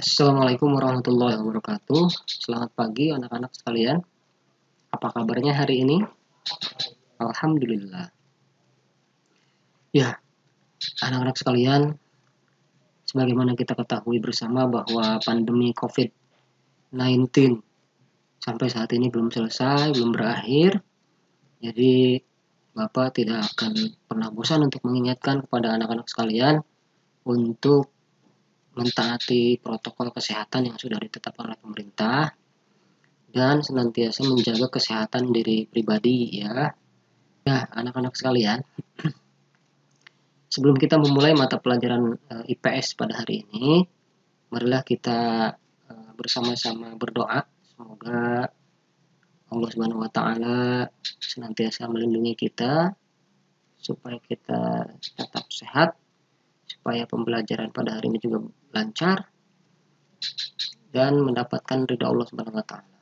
Assalamualaikum warahmatullahi wabarakatuh. Selamat pagi anak-anak sekalian. Apa kabarnya hari ini? Alhamdulillah. Ya, anak-anak sekalian, sebagaimana kita ketahui bersama bahwa pandemi COVID-19 sampai saat ini belum selesai, belum berakhir. Jadi, Bapak tidak akan pernah bosan untuk mengingatkan kepada anak-anak sekalian untuk mentaati protokol kesehatan yang sudah ditetapkan oleh pemerintah dan senantiasa menjaga kesehatan diri pribadi ya. Ya, anak-anak sekalian, sebelum kita memulai mata pelajaran IPS pada hari ini, marilah kita bersama-sama berdoa semoga Allah Subhanahu wa taala senantiasa melindungi kita supaya kita tetap sehat, supaya pembelajaran pada hari ini juga lancar dan mendapatkan ridha Allah Subhanahu wa taala.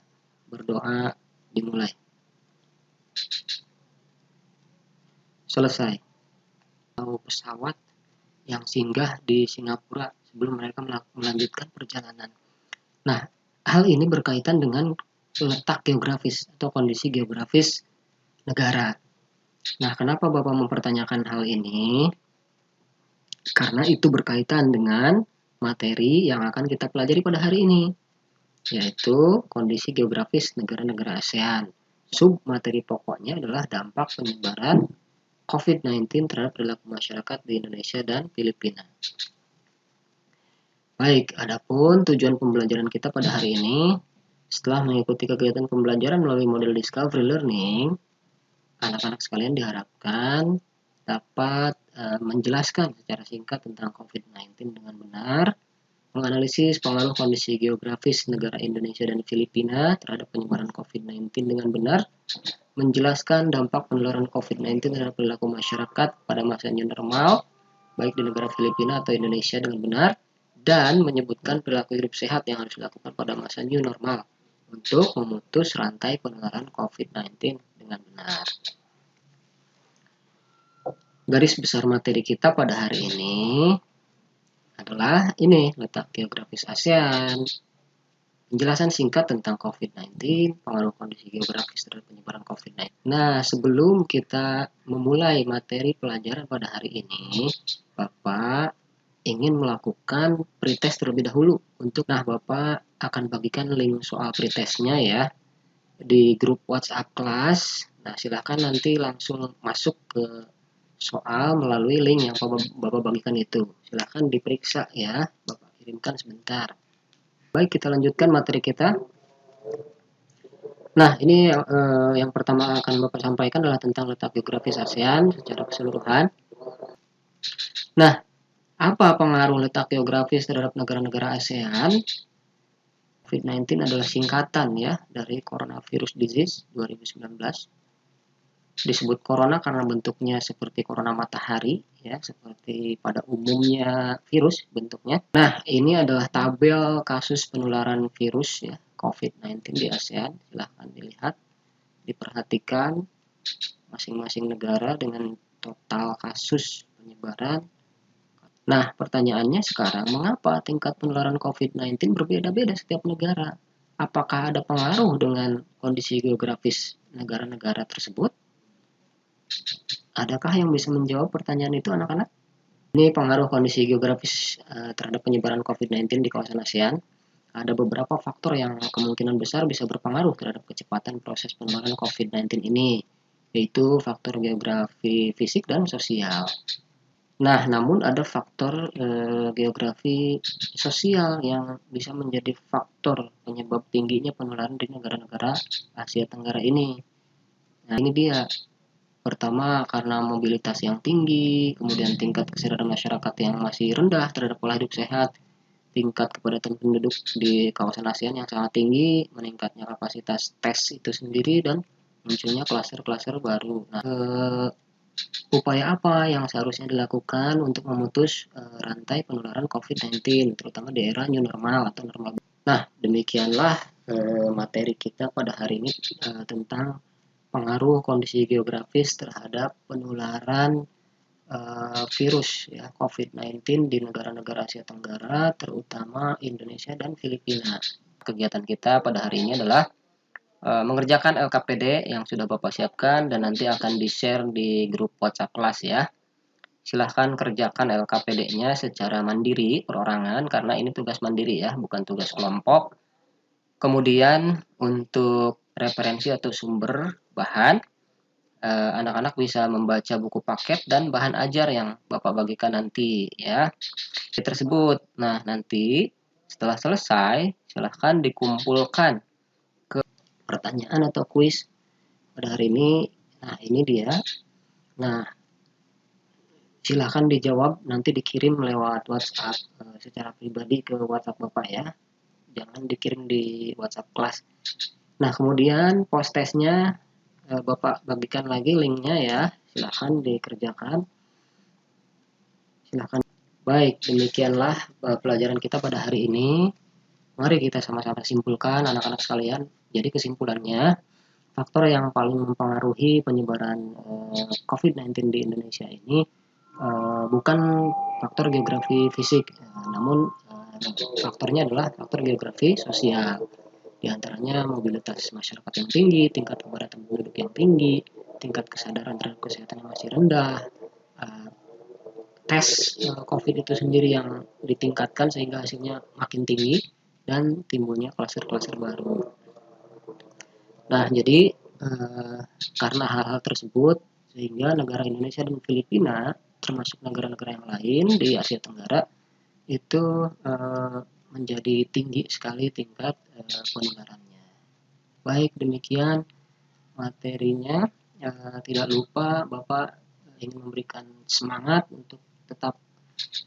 Berdoa dimulai. Selesai. Pesawat yang singgah di Singapura sebelum mereka melanjutkan perjalanan. Nah, hal ini berkaitan dengan letak geografis atau kondisi geografis negara. Nah, kenapa Bapak mempertanyakan hal ini? Karena itu berkaitan dengan materi yang akan kita pelajari pada hari ini, yaitu kondisi geografis negara-negara ASEAN. Sub materi pokoknya adalah dampak penyebaran COVID-19 terhadap perilaku masyarakat di Indonesia dan Filipina. Baik, adapun tujuan pembelajaran kita pada hari ini, setelah mengikuti kegiatan pembelajaran melalui model Discovery Learning, anak-anak sekalian diharapkan dapat menjelaskan secara singkat tentang COVID-19 dengan benar, menganalisis pengaruh kondisi geografis negara Indonesia dan Filipina terhadap penyebaran COVID-19 dengan benar, menjelaskan dampak penularan COVID-19 terhadap perilaku masyarakat pada masa new normal, baik di negara Filipina atau Indonesia dengan benar, dan menyebutkan perilaku hidup sehat yang harus dilakukan pada masa new normal untuk memutus rantai penularan COVID-19 dengan benar. Garis besar materi kita pada hari ini adalah ini, letak geografis ASEAN, penjelasan singkat tentang COVID-19, pengaruh kondisi geografis terhadap penyebaran COVID-19. Nah, sebelum kita memulai materi pelajaran pada hari ini, Bapak ingin melakukan pretest terlebih dahulu. Bapak akan bagikan link soal pretestnya ya di grup WhatsApp kelas. Nah, silakan nanti langsung masuk ke soal melalui link yang Bapak bagikan itu. Silakan diperiksa ya, Bapak kirimkan sebentar. Baik, kita lanjutkan materi kita. Nah, ini yang pertama akan Bapak sampaikan adalah tentang letak geografis ASEAN secara keseluruhan. Nah, apa pengaruh letak geografis terhadap negara-negara ASEAN? COVID-19 adalah singkatan ya dari Coronavirus Disease 2019. Disebut corona karena bentuknya seperti corona matahari ya, seperti pada umumnya virus bentuknya. Nah, ini adalah tabel kasus penularan virus ya COVID-19 di ASEAN. Silahkan dilihat, diperhatikan masing-masing negara dengan total kasus penyebaran. Nah, pertanyaannya sekarang, mengapa tingkat penularan COVID-19 berbeda-beda setiap negara? Apakah ada pengaruh dengan kondisi geografis negara-negara tersebut? Adakah yang bisa menjawab pertanyaan itu, anak-anak? Ini pengaruh kondisi geografis terhadap penyebaran COVID-19 di kawasan ASEAN. Ada beberapa faktor yang kemungkinan besar bisa berpengaruh terhadap kecepatan proses penularan COVID-19 ini, yaitu faktor geografi fisik dan sosial. Nah, namun ada faktor geografi sosial yang bisa menjadi faktor penyebab tingginya penularan di negara-negara Asia Tenggara ini. Nah, ini dia. Pertama, karena mobilitas yang tinggi, kemudian tingkat kesadaran masyarakat yang masih rendah terhadap pola hidup sehat, tingkat kepadatan penduduk di kawasan ASEAN yang sangat tinggi, meningkatnya kapasitas tes itu sendiri, dan munculnya klaster-klaster baru. Nah, upaya apa yang seharusnya dilakukan untuk memutus rantai penularan COVID-19, terutama di era new normal atau normal? Nah, demikianlah materi kita pada hari ini tentang pengaruh kondisi geografis terhadap penularan virus ya COVID-19 di negara-negara Asia Tenggara, terutama Indonesia dan Filipina. Kegiatan kita pada hari ini adalah mengerjakan LKPD yang sudah Bapak siapkan dan nanti akan di-share di grup WhatsApp kelas ya. Silahkan kerjakan LKPD-nya secara mandiri, perorangan, karena ini tugas mandiri ya, bukan tugas kelompok. Kemudian untuk referensi atau sumber bahan, anak-anak bisa membaca buku paket dan bahan ajar yang Bapak bagikan nanti ya. Tersebut. Nah, nanti setelah selesai, silahkan dikumpulkan ke pertanyaan atau kuis pada hari ini. Nah, ini dia. Nah, silahkan dijawab, nanti dikirim lewat WhatsApp secara pribadi ke WhatsApp Bapak ya. Jangan dikirim di WhatsApp kelas. Nah, kemudian post testnya Bapak bagikan lagi linknya ya. Silahkan dikerjakan. Silahkan. Baik, demikianlah pelajaran kita pada hari ini. Mari kita sama-sama simpulkan anak-anak sekalian. Jadi kesimpulannya, faktor yang paling mempengaruhi penyebaran COVID-19 di Indonesia ini bukan faktor geografi fisik, namun faktornya adalah faktor geografi sosial. Di antaranya mobilitas masyarakat yang tinggi, tingkat kepadatan penduduk yang tinggi, tingkat kesadaran terhadap kesehatan yang masih rendah, tes COVID itu sendiri yang ditingkatkan sehingga hasilnya makin tinggi, dan timbulnya klaster-klaster baru. Nah, jadi karena hal-hal tersebut, sehingga negara Indonesia dan Filipina, termasuk negara-negara yang lain di Asia Tenggara, itu menjadi tinggi sekali tingkat penularannya. Baik, demikian materinya. Tidak lupa Bapak ingin memberikan semangat untuk tetap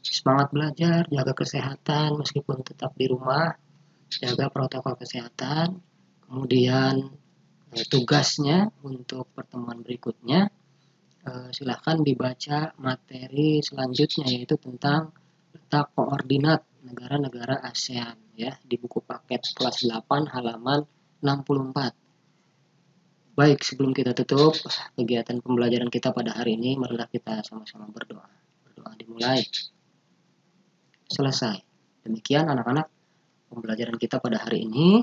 semangat belajar, jaga kesehatan meskipun tetap di rumah, jaga protokol kesehatan. Kemudian tugasnya untuk pertemuan berikutnya silahkan dibaca materi selanjutnya, yaitu tentang letak koordinat negara-negara ASEAN ya, di buku paket kelas 8 halaman 64. Baik, sebelum kita tutup kegiatan pembelajaran kita pada hari ini, marilah kita sama-sama berdoa. Berdoa dimulai. Selesai. Demikian anak-anak pembelajaran kita pada hari ini.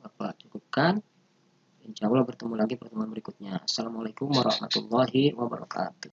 Bapak cukupkan. Insya Allah bertemu lagi pertemuan berikutnya. Assalamualaikum warahmatullahi wabarakatuh.